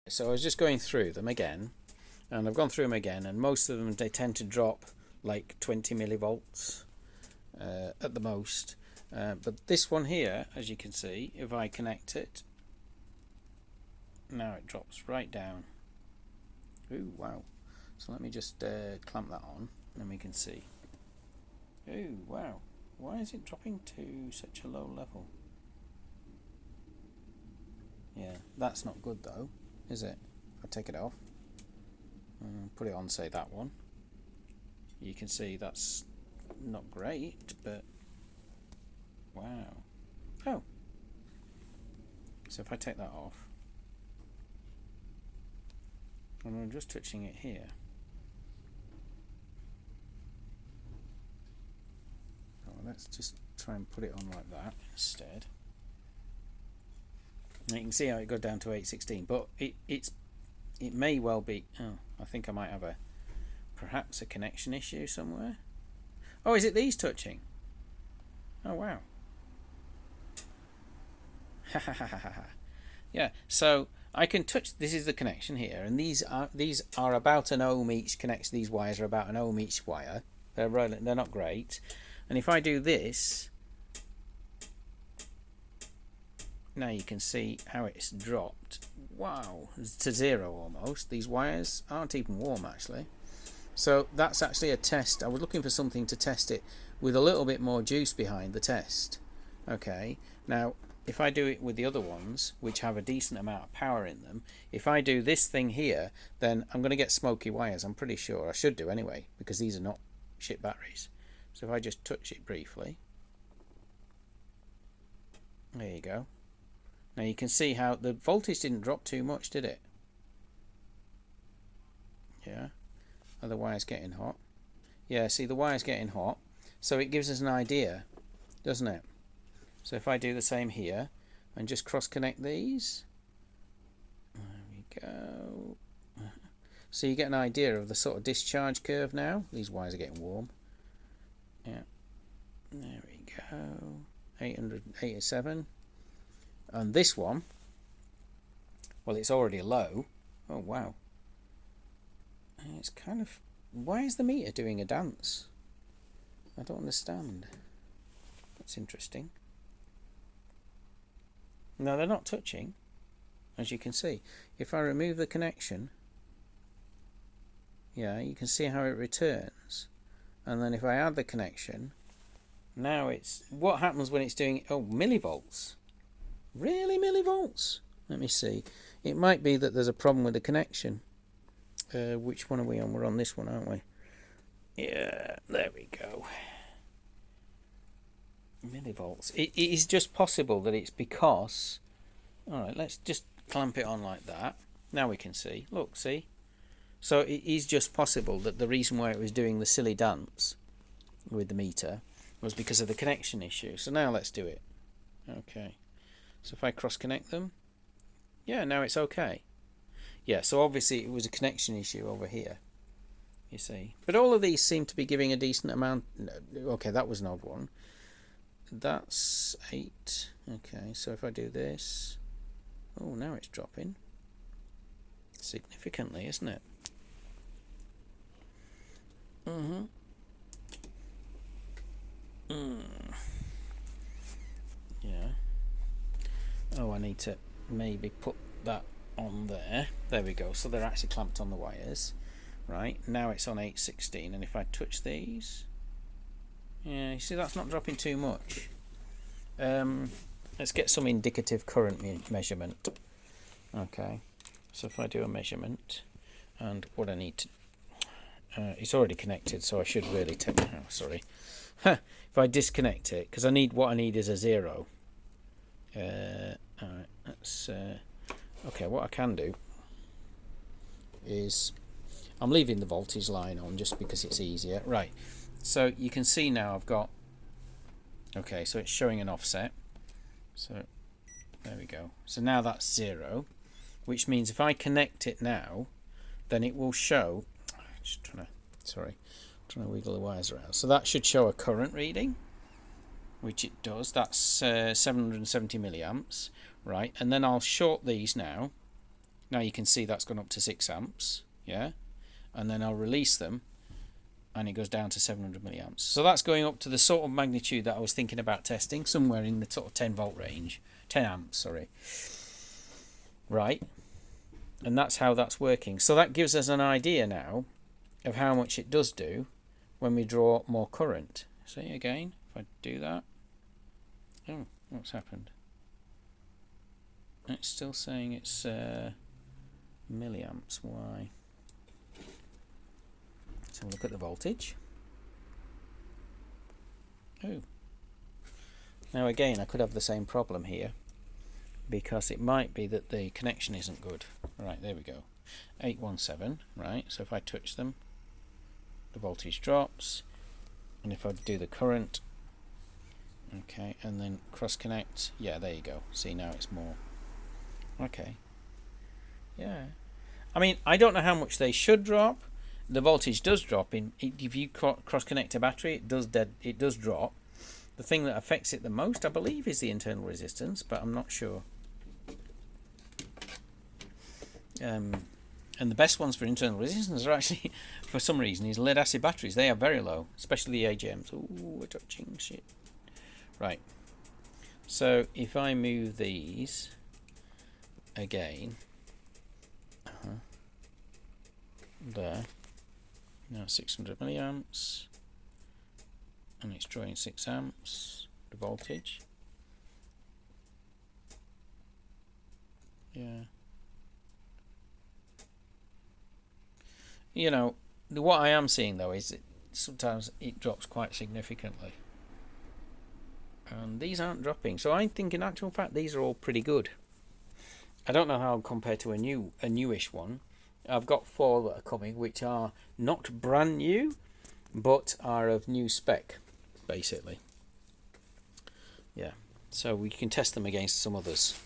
So I was just going through them again, and I've gone through them again, and most of them, they tend to drop like 20 millivolts at the most. But this one here, as you can see, if I connect it, now it drops right down. Ooh, wow. So let me just clamp that on, and then we can see. Ooh, wow. Why is it dropping to such a low level? Yeah, that's not good though, is it? I take it off, put it on, say that one. You can see that's not great, but wow. Oh, so if I take that off, and I'm just touching it here. Oh, let's just try and put it on like that instead. And you can see how it goes down to 816, but it may well be. Oh, I think I might have perhaps a connection issue somewhere. Oh, is it these touching? Oh wow. Yeah, so I can touch. This is the connection here, and these are about an ohm each. These wires are about an ohm each wire. They're not great. And if I do this, now you can see how it's dropped. Wow, to zero almost. These wires aren't even warm actually. So that's actually a test. I was looking for something to test it with a little bit more juice behind the test. Okay, now if I do it with the other ones, which have a decent amount of power in them, if I do this thing here, then I'm going to get smoky wires. I'm pretty sure. I should do anyway, because these are not shit batteries. So if I just touch it briefly, there you go. Now you can see how the voltage didn't drop too much, did it? Yeah. Are the wires getting hot? Yeah, see the wire's getting hot. So it gives us an idea, doesn't it? So if I do the same here and just cross connect these, there we go. So you get an idea of the sort of discharge curve now. These wires are getting warm. Yeah, there we go. 887. And this one, well, it's already low. Oh wow. It's kind of, why is the meter doing a dance? I don't understand. That's interesting. No, they're not touching, as you can see. If I remove the connection, yeah, you can see how it returns. And then if I add the connection, now it's, what happens when it's doing, oh, millivolts. Really, millivolts? Let me see. It might be that there's a problem with the connection. Which one are we on? We're on this one, aren't we? Yeah, there we go. Millivolts. It is just possible that it's because... Alright, let's just clamp it on like that. Now we can see. Look, see? So it is just possible that the reason why it was doing the silly dance with the meter was because of the connection issue. So now let's do it. Okay. So if I cross connect them, yeah, now it's okay. Yeah, so obviously it was a connection issue over here, you see. But all of these seem to be giving a decent amount. Okay, that was an odd one. That's 8. Okay, so if I do this, oh, now it's dropping significantly, isn't it? Yeah. Oh, I need to maybe put that on there. There we go. So they're actually clamped on the wires. Right, now it's on 816, and if I touch these, yeah, you see that's not dropping too much. Let's get some indicative current measurement. Okay, so if I do a measurement, and what I need to, it's already connected, so I should really take, oh, sorry. If I disconnect it, because what I need is a 0. Alright, let's, okay, what I can do is, I'm leaving the voltage line on just because it's easier. Right, so you can see now I've got, okay, so it's showing an offset. So there we go. So now that's 0, which means if I connect it now, then it will show, just trying to wiggle the wires around. So that should show a current reading, which it does. That's 770 milliamps, right? And then I'll short these now. Now you can see that's gone up to 6 amps, yeah, and then I'll release them and it goes down to 700 milliamps. So that's going up to the sort of magnitude that I was thinking about testing, somewhere in the sort of 10 volt range, 10 amps, sorry. Right, and that's how that's working. So that gives us an idea now of how much it does do when we draw more current. See again, if I do that, oh, what's happened? It's still saying it's milliamps. Why? Let's have a look at the voltage. Oh, now again I could have the same problem here, because it might be that the connection isn't good. Right, there we go. 817, right, so if I touch them, the voltage drops, and if I do the current, okay, and then cross connect, yeah, there you go. See, now it's more. Okay, yeah, I mean, I don't know how much they should drop. The voltage does drop in if you cross connect a battery. It does drop. The thing that affects it the most, I believe, is the internal resistance, but I'm not sure. And the best ones for internal resistance are actually, for some reason, is lead acid batteries. They are very low, especially the AGMs. Ooh, we're touching shit. Right. So if I move these again, there, now 600 milliamps, and it's drawing 6 amps. The voltage. Yeah. You know, what I am seeing though is that sometimes it drops quite significantly, and these aren't dropping. So I think in actual fact these are all pretty good. I don't know how compared to a newish one. I've got 4 that are coming, which are not brand new, but are of new spec, basically. Yeah, so we can test them against some others.